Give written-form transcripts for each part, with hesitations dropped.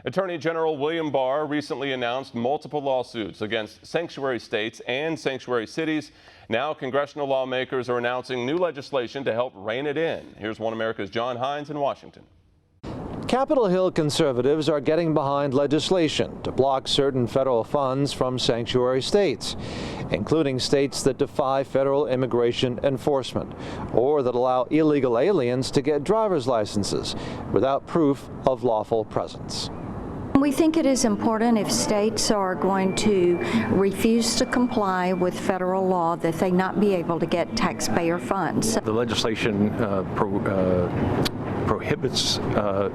Attorney General William Barr recently announced multiple lawsuits against sanctuary states and sanctuary cities. Now, congressional lawmakers are announcing new legislation to help rein it in. Here's One America's Hines in Washington. Capitol Hill conservatives are getting behind legislation to block certain federal funds from sanctuary states, including states that defy federal immigration enforcement or that allow illegal aliens to get driver's licenses without proof of lawful presence. We think it is important, if states are going to refuse to comply with federal law, that they not be able to get taxpayer funds. The legislation prohibits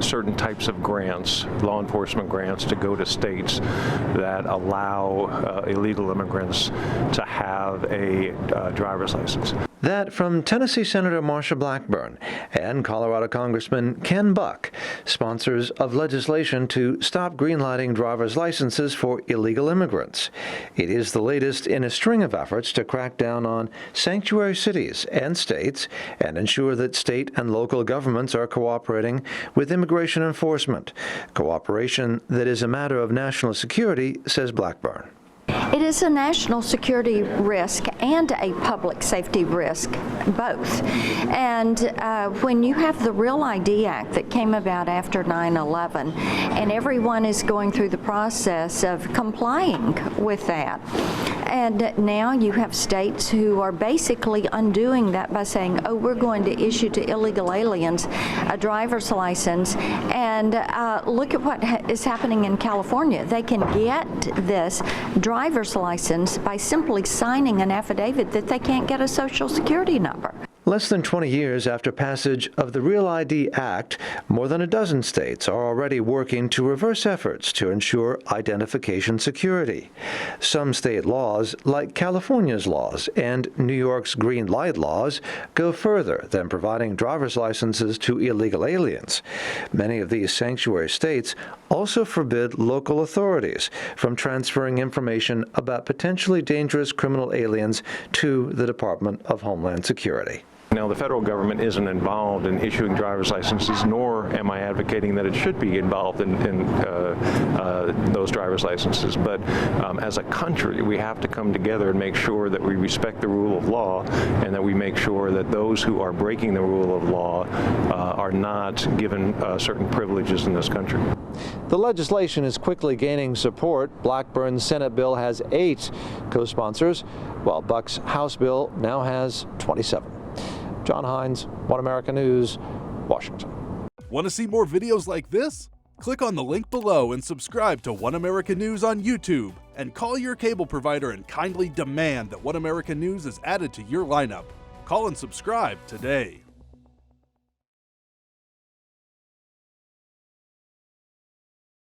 certain types of grants, law enforcement grants, to go to states that allow illegal immigrants to have a driver's license. That from Tennessee Senator Marsha Blackburn and Colorado Congressman Ken Buck, sponsors of legislation to stop greenlighting driver's licenses for illegal immigrants. It is the latest in a string of efforts to crack down on sanctuary cities and states and ensure that state and local governments are cooperating with immigration enforcement. Cooperation that is a matter of national security, says Blackburn. It is a national security risk and a public safety risk, both. And when you have the Real ID Act that came about after 9/11, and everyone is going through the process of complying with that, and now you have states who are basically undoing that by saying, oh, we're going to issue to illegal aliens a driver's license, and look at what is happening in California. They can get this driver's license by simply signing an affidavit that they can't get a social security number. Less than 20 years after passage of the Real ID Act, more than a dozen states are already working to reverse efforts to ensure identification security. Some state laws, like California's laws and New York's green light laws, go further than providing driver's licenses to illegal aliens. Many of these sanctuary states also forbid local authorities from transferring information about potentially dangerous criminal aliens to the Department of Homeland Security. Now, the federal government isn't involved in issuing driver's licenses, nor am I advocating that it should be involved in those driver's licenses. But as a country, we have to come together and make sure that we respect the rule of law and that we make sure that those who are breaking the rule of law are not given certain privileges in this country. The legislation is quickly gaining support. Blackburn's Senate bill has 8 co-sponsors, while Buck's House bill now has 27. Hines, One America News, Washington. Want to see more videos like this? Click on the link below and subscribe to One America News on YouTube, and call your cable provider and kindly demand that One America News is added to your lineup. Call and subscribe today.